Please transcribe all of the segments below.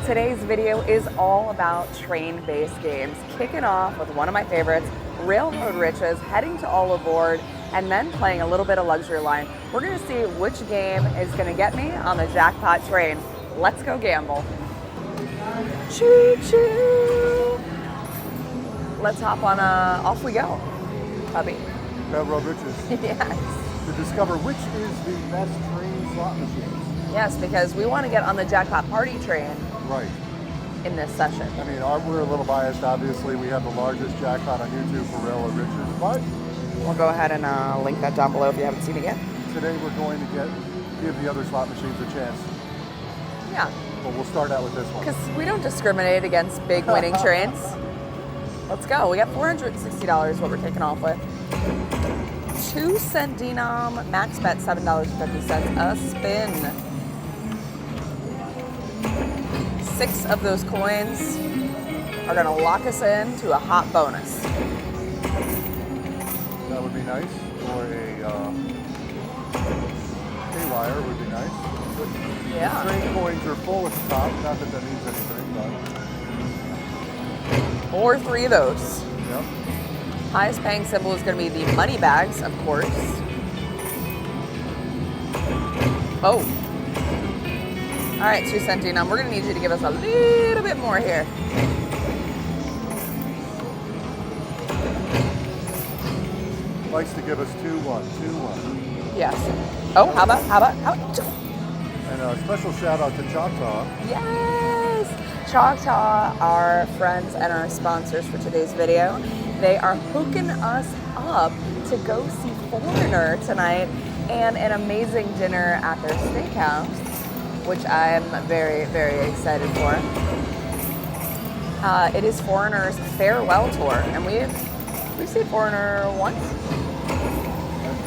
Today's video is all about train-based games, kicking off with one of my favorites, Railroad Riches, heading to all aboard, and then playing a little bit of Luxury Line. We're gonna see which game is gonna get me on the jackpot train. Let's go gamble. Choo choo! Let's hop on off we go, puppy. Railroad Riches. Yes. To discover which is the best train slot machines. Yes, because we want to get on the jackpot party train. Right. In this session. I mean, we're a little biased, obviously. We have the largest jackpot on YouTube for Railroad Riches, but we'll go ahead and link that down below if you haven't seen it yet. Today we're going to give the other slot machines a chance. Yeah. But we'll start out with this one. Because we don't discriminate against big winning trains. Let's go. We got $460 what we're kicking off with. 2-cent denom, max bet $7.50 a spin. 6 of those coins are going to lock us in to a hot bonus. That would be nice. Or a K-wire would be nice. Yeah. The train coins are full at the top. Not that means anything, but... Or 3 of those. Yep. Highest paying symbol is going to be the money bags, of course. Oh. All right, 2-cent denom. We're going to need you to give us a little bit more here. Likes to give us 2-1, 2-1. Yes. Oh, how about? And a special shout out to Choctaw. Yes! Choctaw are friends and our sponsors for today's video. They are hooking us up to go see Foreigner tonight and an amazing dinner at their steakhouse, which I'm very, very excited for. It is Foreigner's farewell tour, and we've seen Foreigner once.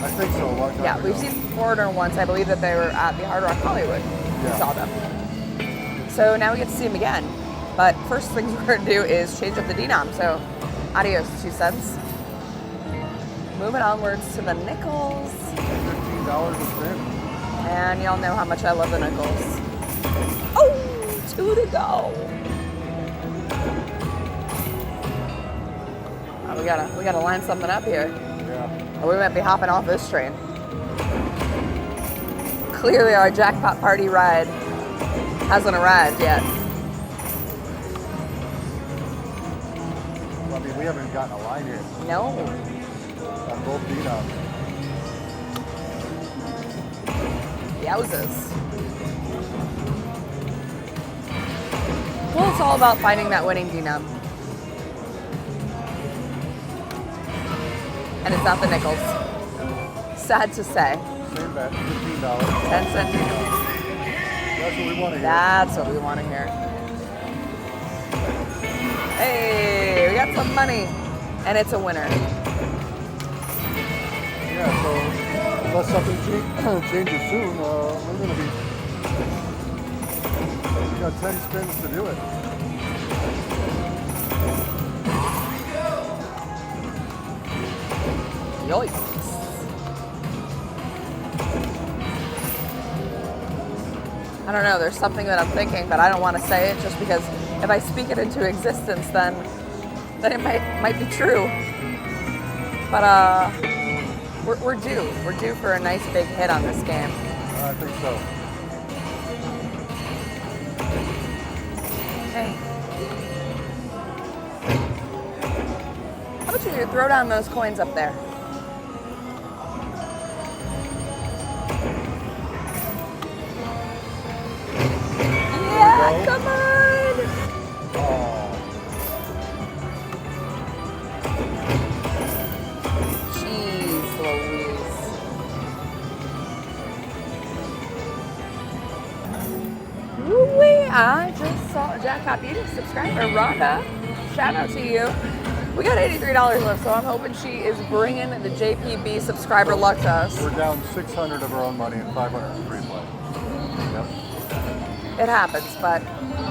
I think so, a long time ago. We've seen Foreigner once. I believe that they were at the Hard Rock Hollywood. Yeah. We saw them. So now we get to see them again. But first thing we're going to do is change up the denom. So adios, 2 cents. Moving onwards to the nickels. $15 a spin. And y'all know how much I love the nickels. Oh, 2 to go. Oh, we gotta line something up here. Yeah. Or we might be hopping off this train. Clearly our jackpot party ride hasn't arrived yet. Well, I mean, we haven't gotten a line yet. No. On both denoms. Yowzas. Well, it's all about finding that winning denom. And it's not the nickels. Sad to say. Same bet, $15. 10-cent denom. That's what we want to hear. That's what we want to hear. Hey, we got some money. And it's a winner. Yeah, so unless something changes soon, we're going to be... We got 10 spins to do it. Yoink. I don't know, there's something that I'm thinking, but I don't want to say it just because if I speak it into existence, then it might be true. But we're due. We're due for a nice big hit on this game. I think so. Okay. How about you throw down those coins up there? Yeah, come on! Oh. Jeez Louise. Woo-wee, I just saw a Jackpot Beauties subscriber, Rhonda. Shout out to you. We got $83 left, so I'm hoping she is bringing the JPB subscriber luck to us. We're down 600 of our own money and 500 in free play. Yep. It happens, but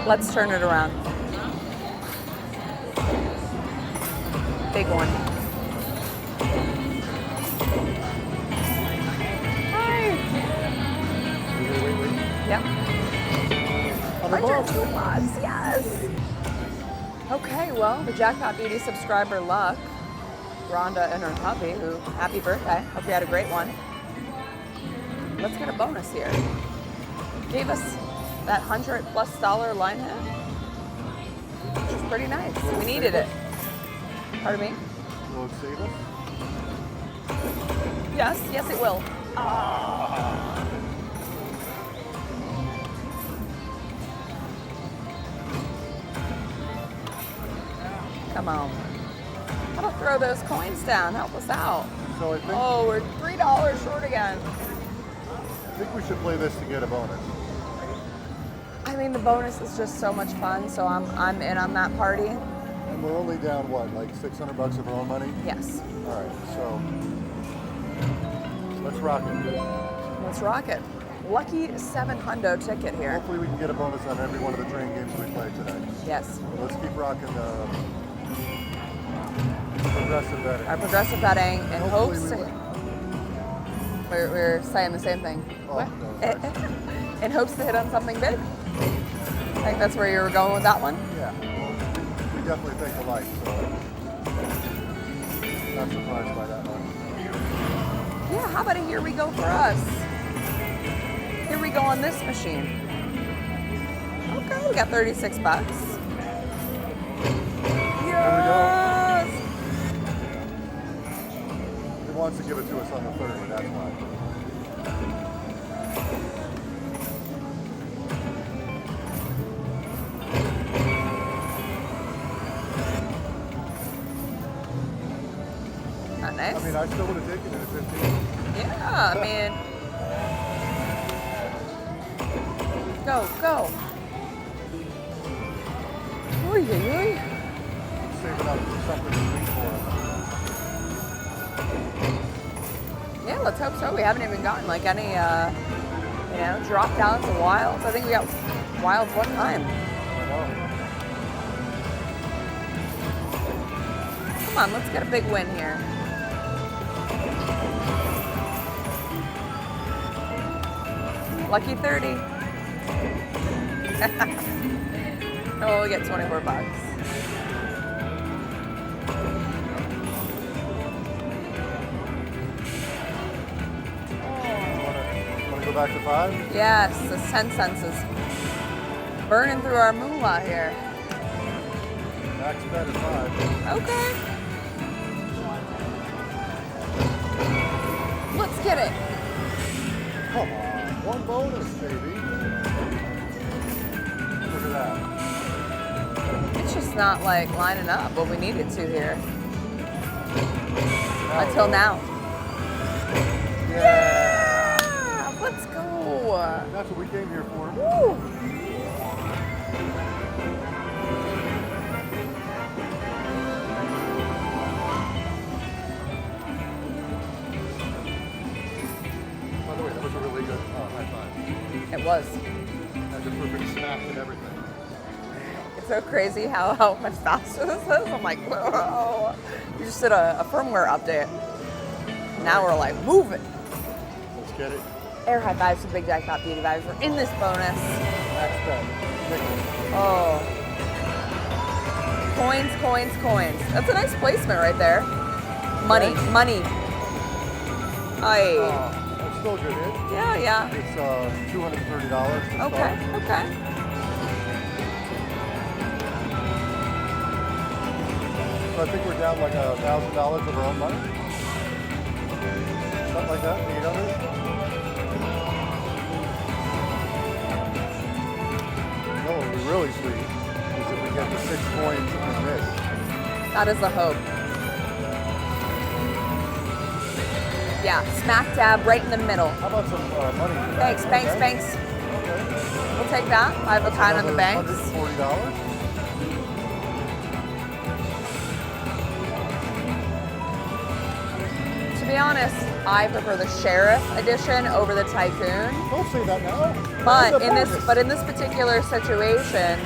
let's turn it around. Big one. Hi. Wait. Yep. $102, yes. Okay, well, the Jackpot Beauty subscriber luck, Rhonda and her hubby, who, happy birthday. Hope you had a great one. Let's get a bonus here. Gave us that $100+ line hit, which is pretty nice. We needed it. Pardon me? Will it save us? Yes, yes it will. Ah. Come on. How to throw those coins down? Help us out. So I think, Oh, we're $3 short again. I think we should play this to get a bonus. I mean, the bonus is just so much fun, so I'm in on that party. And we're only down, what, like $600 of our own money? Yes. All right, so let's rock it. Let's rock it. Lucky 700 ticket here. Hopefully we can get a bonus on every one of the train games we play today. Yes. So let's keep rocking the progressive betting. Our progressive betting in Hopefully hopes we to, win. we're saying the same thing. Oh, What? no, sorry. In hopes to hit on something big. I think that's where you were going with that one. Yeah, we definitely think alike, so not surprised by that one. Yeah, how about a here we go for us? Here we go on this machine. Okay, we got $36. Yes! He wants to give it to us on the 30, that's why. Not nice. I mean, I still would have taken it at 15. Yeah, I mean. Go. Oy, oy, oy. Saving up something sweet for us. Yeah, let's hope so. We haven't even gotten like any, drop downs or wilds. I think we got wilds one time. I know. Come on, let's get a big win here. Lucky 30. Oh, we get $24. Want to go back to 5? Yes, it's 10 cents is burning through our moolah here. Max bet at 5. Okay. Let's get it. Come on, one bonus, baby. Look at that. It's just not like lining up what we needed to here. Now Until now. Yeah. Yeah! Let's go. That's what we came here for. Woo! By the way, that was a really good high five. It was. Had the perfect snap and everything. It's so crazy how much faster this is. I'm like, whoa. We just did a firmware update. Now we're like, moving. Let's get it. Air high fives to Big Jackpot Beauty Vibes. We're in this bonus. Max bet. Nickel. Oh. Coins, coins, coins. That's a nice placement right there. Money, Thanks. money. Aye. That's still a good hit. Yeah. It's $230 to start. Okay. So I think we're down like $1,000 of our own money. Something like that, 800. No, what would be really sweet is if we get the 6 coins in this. That is the hope. Yeah, smack dab right in the middle. How about some money? in the Banks. bank? Okay. We'll take that. I have a kind on the banks. $140. To be honest, I prefer the Sheriff edition over the Tycoon. Don't say that now. But That's a bonus. in this particular situation,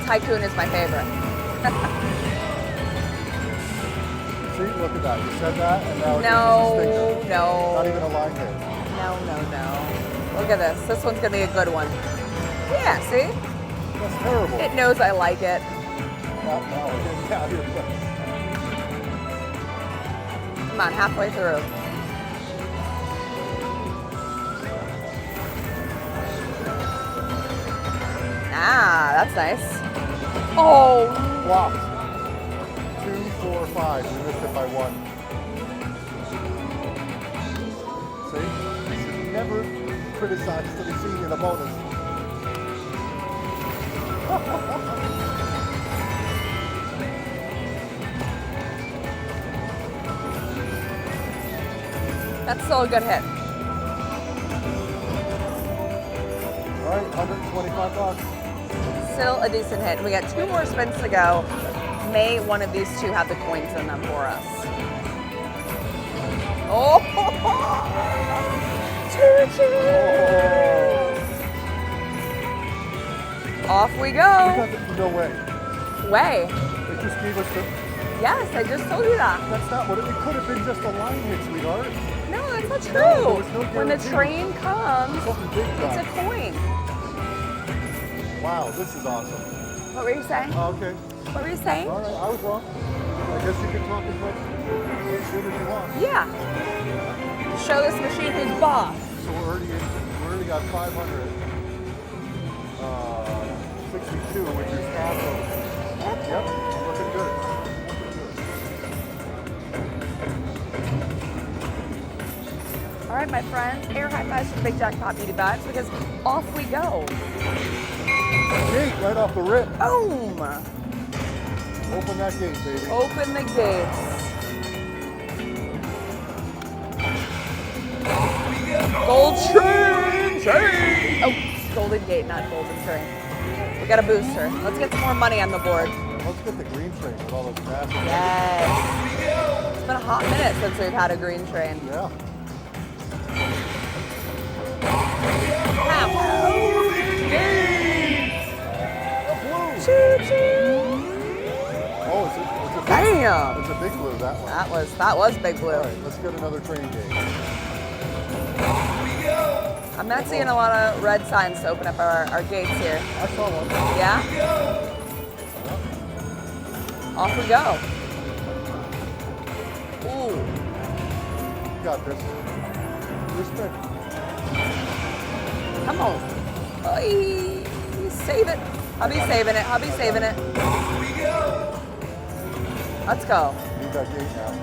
Tycoon is my favorite. See, look at that. You said that, and now it's No. just a sticker. Not even a line hit. No. Look at this. This one's gonna be a good one. Yeah, see? That's terrible. It knows I like it. Now we're getting out here. Come on, halfway through. Ah, that's nice. Oh, Blocked. 2, 4, 5. We missed it by 1. See? You should never criticize the machine in a bonus. that's still a good hit. All right, $125. Still a decent hit. We got 2 more spins to go. May one of these two have the coins in them for us? Oh! Choo-choo! Off we go. No way. Way. It just gave us the... Yes, I just told you that. That's not what it could have been, just a line hit, sweetheart. No, that's not true. No, there was no when the guarantee. train comes, Something big it's a time. coin. Wow, this is awesome. What were you saying? Okay. What were you saying? All right, I was wrong. I guess you can talk as much as soon as you want. Yeah. Show this machine who's boss. So we already got 562, which is half of. Yep, looking good. All right, my friends, air high fives for the Big Jackpot Beauty Vibes because off we go. Gate right off the rip. Boom! Open that gate, baby. Open the gates. Gold train! Oh, golden gate, not golden train. We got a booster. Let's get some more money on the board. Let's get the green train with all those passes. Yes. It's been a hot minute since we've had a green train. Yeah. Choo-choo. Oh, it's a Damn! It's a big blue, that one. That was big blue. All right, let's get another train gate. I'm not seeing a lot of red signs to open up our gates here. I saw one. Yeah? Off we go. Ooh. You got this. Respect. Come on. Oy. Save it. Hubby's saving it. Hubby's saving it. Let's go. Need that gate now.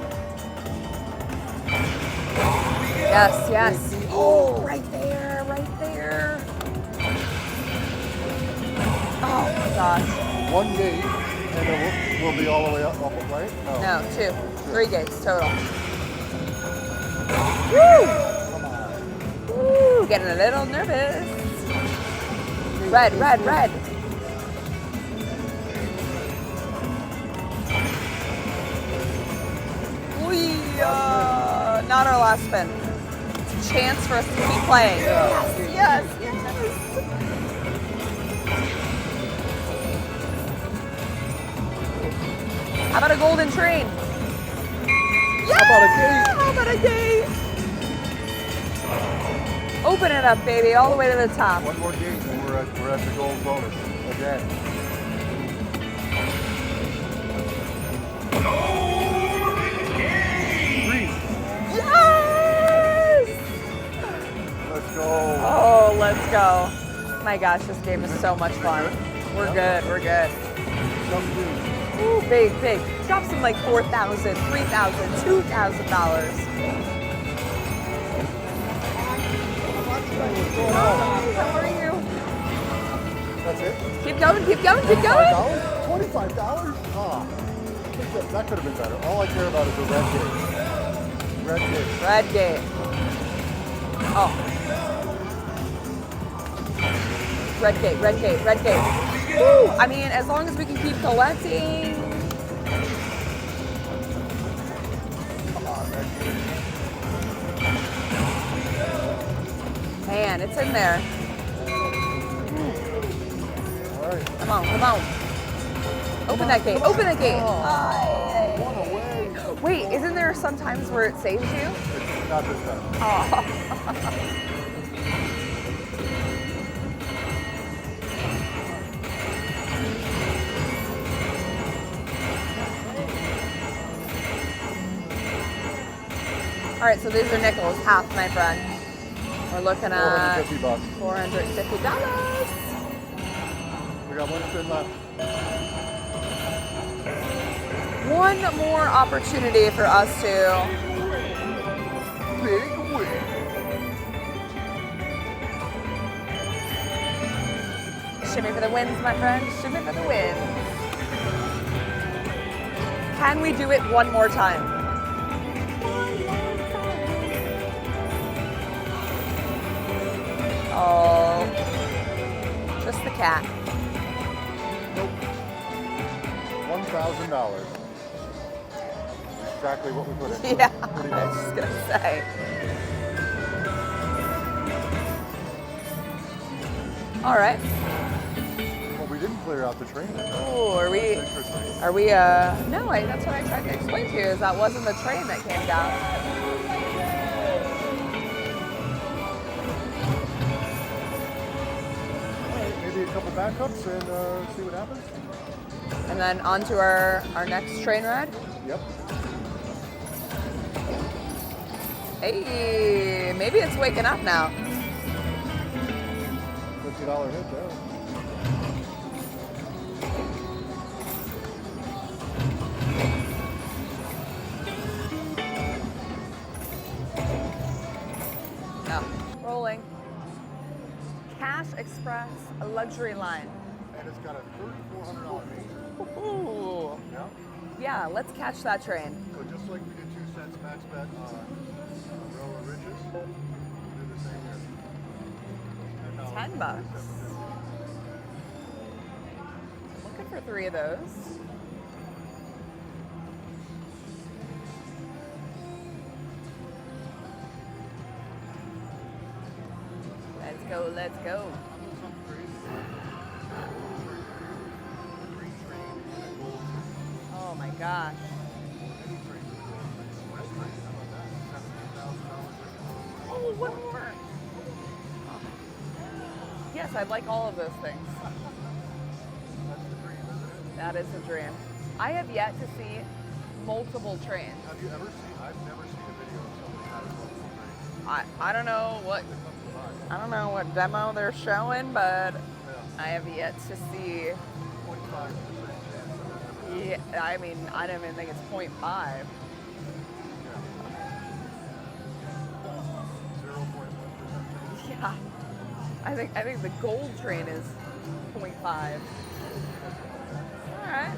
Yes, yes. Oh, right there, right there. Oh my gosh. One gate, and then we'll be all the way up, right? No, 2. 3 gates total. Woo! Come on. Woo! Getting a little nervous. Red, red, red. Not our last spin. It's a chance for us to keep playing. Yes, yes, yes. How about a golden train? Yeah! How about a gate? How about a gate? Open it up, baby, all the way to the top. One more gate, and we're at the gold bonus again. Yes! Let's go. Oh, let's go. My gosh, this game is so much fun. We're good, we're good. Ooh, big, big. Drop some like $4,000, $3,000, $2,000. How are you? That's it? Keep going, keep going, keep going. $25? Ah, that could have been better. All I care about is the red gate. Red gate. Red gate. Oh. Red gate, red gate, red gate. Woo! I mean, as long as we can keep collecting. Come on, red gate. Man, it's in there. All right. Come on, come on. Open that gate, open that gate. One away. Wait, isn't there some times where it saves you? It's not this time. Oh. All right, so these are nickels, half, my friend. We're looking at $450. $450. We got one spin left. One more opportunity for us to Big win. shimmy for the wins, my friend. Shimmy for the wins. Can we do it one more time? Oh, just the cat. Nope. $1,000. Exactly what we put in. Yeah, Pretty I was much. just gonna say. All right. Well, we didn't clear out the train. Ooh, are we? That's interesting. Are we? No, that's what I tried to explain to you. Is that wasn't the train that came down. Maybe a couple backups and see what happens. And then on to our next train ride. Yep. Hey, maybe it's waking up now. $50 hit there. No. Rolling. Cash Express luxury line. And it's got a $3,400 fee. Ooh. Yeah. Yeah, let's catch that train. So just like we did 2 cents max bet on Railroad Riches, we'll do the same here. $10. Looking for 3 of those. Let's go, let's go. Oh my gosh. Oh, one more. Yes, I'd like all of those things. That is a dream. I have yet to see multiple trains. Have you ever seen? I've never seen a video of somebody having multiple trains. I don't know what demo they're showing, but I have yet to see. 0.5% chance of it ever. Yeah, I mean, I don't even think it's 0.5. 0.1%. Yeah, I think the gold train is 0.5. All right.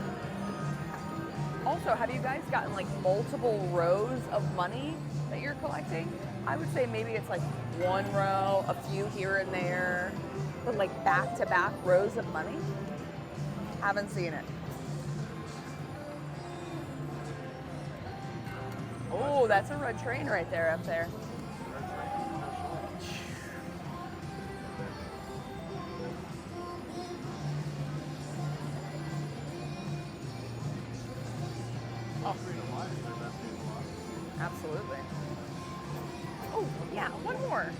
Also, have you guys gotten like multiple rows of money that you're collecting? I would say maybe it's like one row, a few here and there, but like back-to-back rows of money. Haven't seen it. Oh, that's a red train right there up there. Oh, freedom line is their best game a lot. Absolutely. Oh, yeah, one more.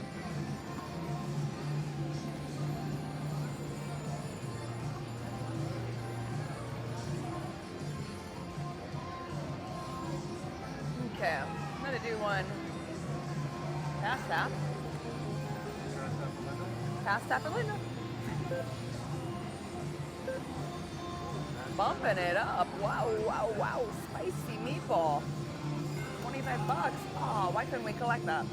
Okay, I'm gonna do one past tap. Past tap for Linda. Bumping it up. Wow, wow, wow. Spicy meatball. 25 bucks. Oh, why couldn't we collect that?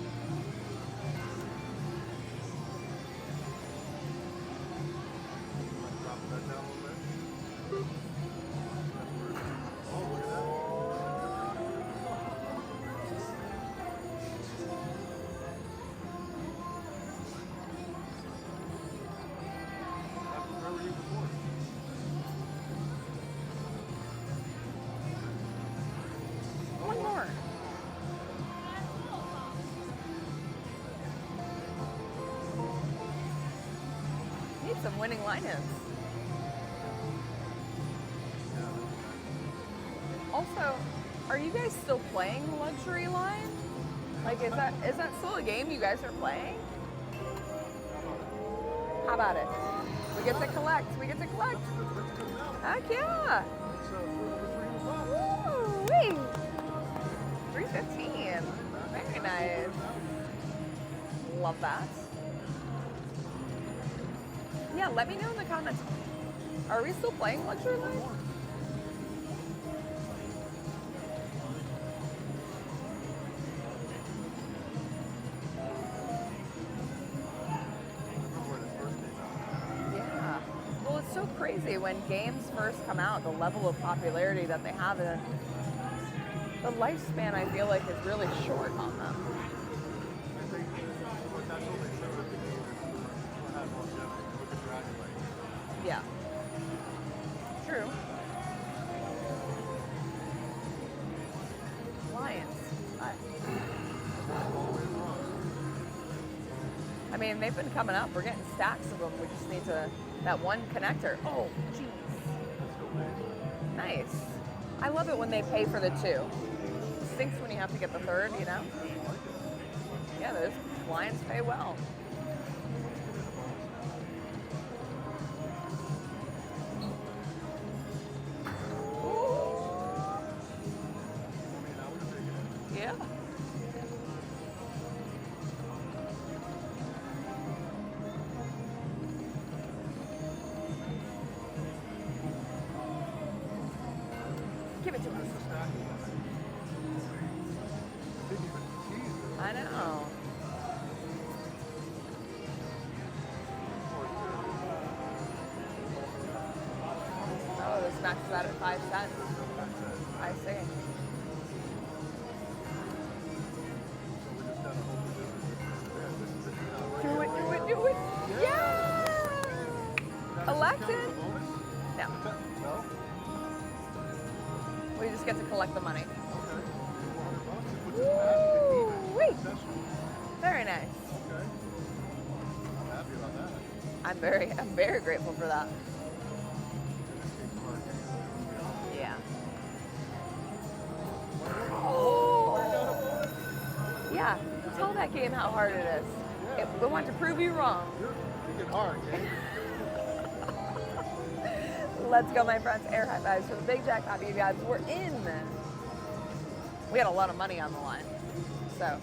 Drop that down a little bit. Oh, look at that. Where were you before? One more. Need some winning line-ins. Also, are you guys still playing Luxury Line? Like, is that still a game you guys are playing? How about it? We get to collect. We get to collect. Heck yeah. It's Woo-wee. 315. Very Very nice. Love that. Yeah, let me know in the comments. Are we still playing Luxury Line? Yeah. Well, it's so crazy when games first come out, the level of popularity that they have, and the lifespan I feel like is really short on them. I think the potential they showed at the game has longevity. Look at Dragon Lake. Yeah. True. Lions. I mean, they've been coming up. We're getting stacks of them. We just need to, that one connector. Oh, jeez. Nice. I love it when they pay for the two. It stinks when you have to get the third, you know? Yeah, those Lions pay well. Yeah. Give it to us. I know. Oh, this maxes out at 5 cents. I see. Do it, do it, do it. Yeah! Elected. No. No? We just get to collect the money. Okay. $400. Woo! Wait. Very nice. Okay. I'm happy about that. I'm very grateful for that. Yeah. Oh! Yeah. Tell that game how hard it is. We want to prove you wrong. You're thinking hard, gang. Let's go, my friends. Air high fives for the big jackpot, you guys. We're in. We got a lot of money on the line. So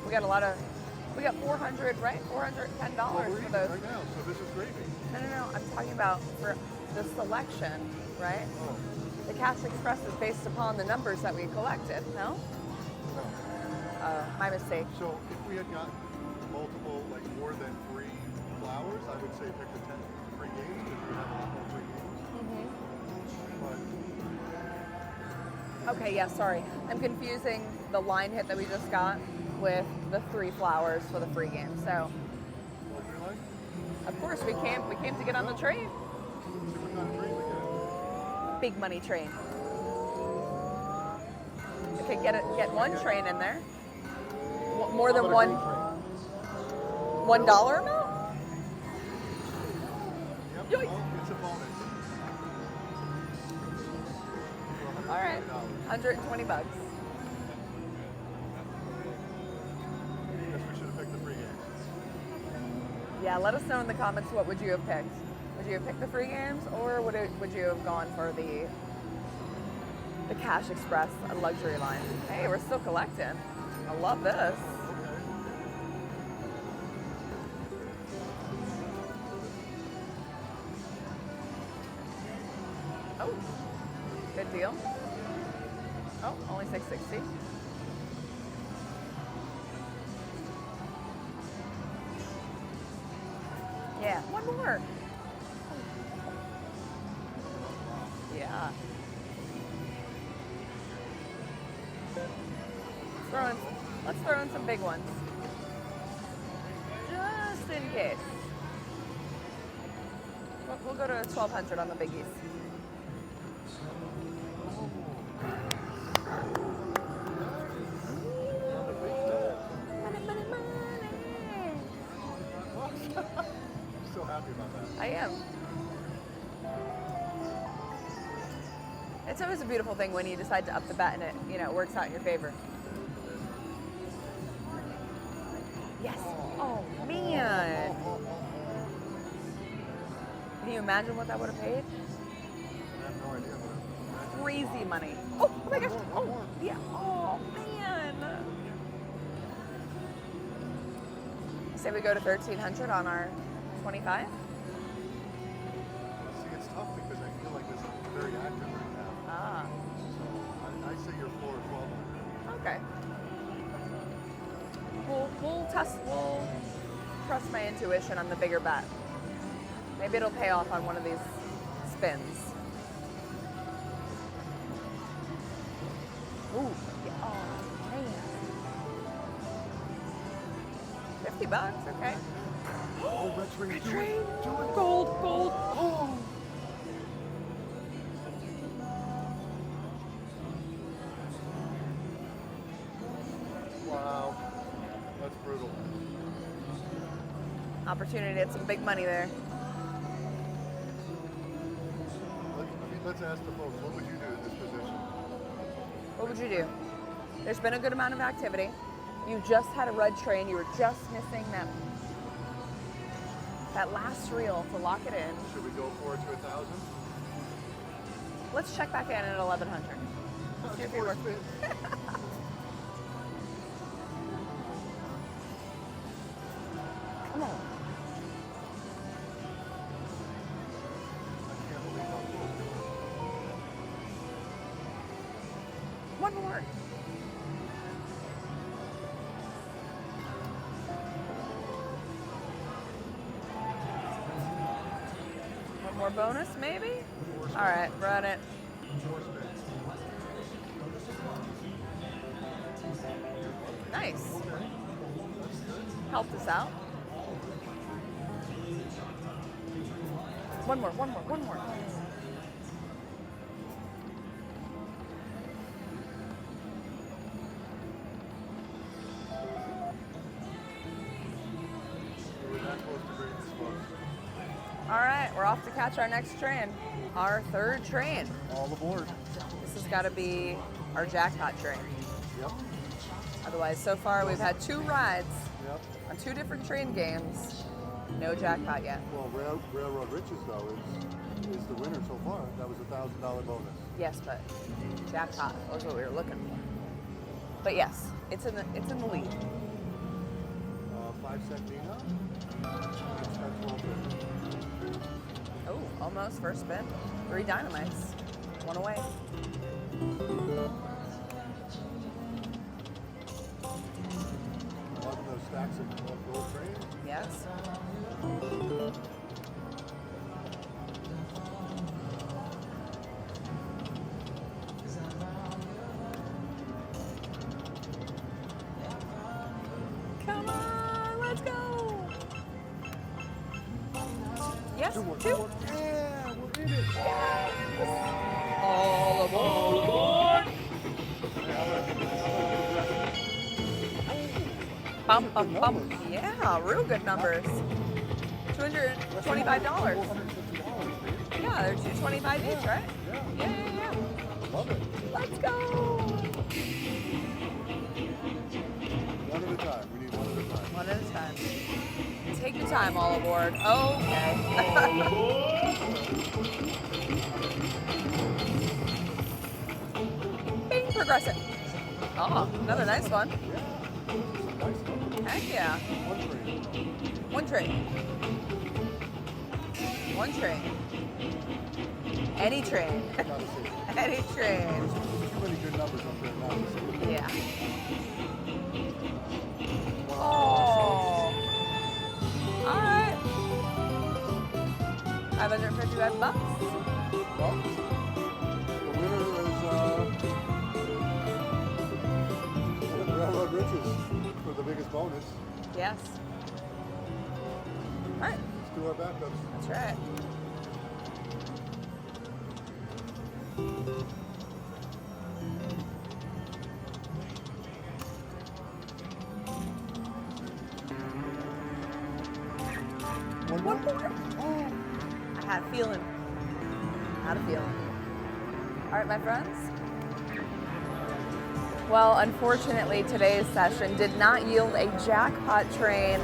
we got 400, right? $410 Well, we're for eating those. right now, so this is gravy. No. I'm talking about for the selection, right? Oh, The Cash Express is based upon the numbers that we collected, no? no. My mistake. So if we had gotten multiple, like more than 3 flowers, I would say pick the 10 free games because we have a lot more free games. Okay, yeah, sorry. I'm confusing the line hit that we just got with the 3 flowers for the free game. So, What would you like? of course, we came to get on the train. See what kind of train we get. Big money train. Okay, get one train in there. More than How about a one green train? $1 amount? Yep. Yoink. Oh, it's a bonus. All right, $120. Guess we should have picked the free games. Yeah, let us know in the comments what would you have picked. Would you have picked the free games, or would you have gone for the Cash Express luxury line? Hey, we're still collecting. I love this. Oh, good deal. Oh, only $6.60. Yeah, one more. Yeah. Let's throw in some big ones. Just in case. We'll go to 1,200 on the biggies. Money. So happy about that. I am. It's always a beautiful thing when you decide to up the bet and it, it works out in your favor. Yes. Oh man. Can you imagine what that would have paid? I have no idea. Crazy money. Oh my gosh. One more. Oh yeah. Oh man. Say we go to 1,300 on our 25. See, it's tough because I feel like this is very active right now. Ah, So I say your floor is 1,200. okay. We'll trust my intuition on the bigger bet. Maybe it'll pay off on one of these spins. Ooh, yeah. Oh man. $50, okay. Oh, red train. Do Train. it. Do it. Gold. Oh. Wow. That's brutal. Opportunity to get some big money there. Let's ask the folks, what would you do in this position? What would you do? There's been a good amount of activity. You just had a red train. You were just missing that last reel to lock it in. Should we go for it to 1,000? Let's check back in at 1,100. Let's see if it works. Come on. I can't believe how close we were. One more. One more bonus, maybe? All right, run it. 4 spins. Nice. Okay. That's good. Helped us out. One more. We were that close to bringing this close. All right, we're off to catch our next train. Our third train. All aboard. This has got to be our jackpot train. Yep. Otherwise, so far we've had 2 rides Yep. on 2 different train games. No jackpot yet. Well, Railroad Riches, though, is the winner so far. That was a $1,000 bonus. Yes, but jackpot was what we were looking for. But yes, it's in the lead. 5-cent Nina. That's 12.50. Oh, almost first spin. 3 dynamites. 1 away. Loving those stacks of gold trains. Yes. Come on, let's go. Yes, 2. Yeah, we're in it. All aboard. Bum, bum, bum. Yeah, real good numbers. $225. Yeah, they're $225 each, right? Yeah. Love it. Let's go. One at a time. We need one at a time. One at a time. Take your time, all aboard. Okay. Bing, progressive. Oh, another nice one. Yeah. Nice number. Heck yeah. One train. One train. Any train. Not a single. Any train. Too many good numbers up there. Not a single. Yeah. Wow. Oh. All right. $555. Well, the winner is Railroad Riches for the biggest bonus. Yes. All right. Let's do our backups. That's right. One more. Oh. I had a feeling. All right, my friends. Well, unfortunately, today's session did not yield a jackpot train.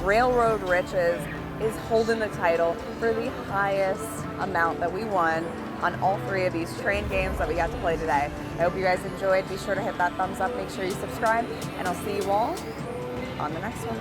Railroad Riches is holding the title for the highest amount that we won on all 3 of these train games that we got to play today. I hope you guys enjoyed. Be sure to hit that thumbs up. Make sure you subscribe, and I'll see you all on the next one.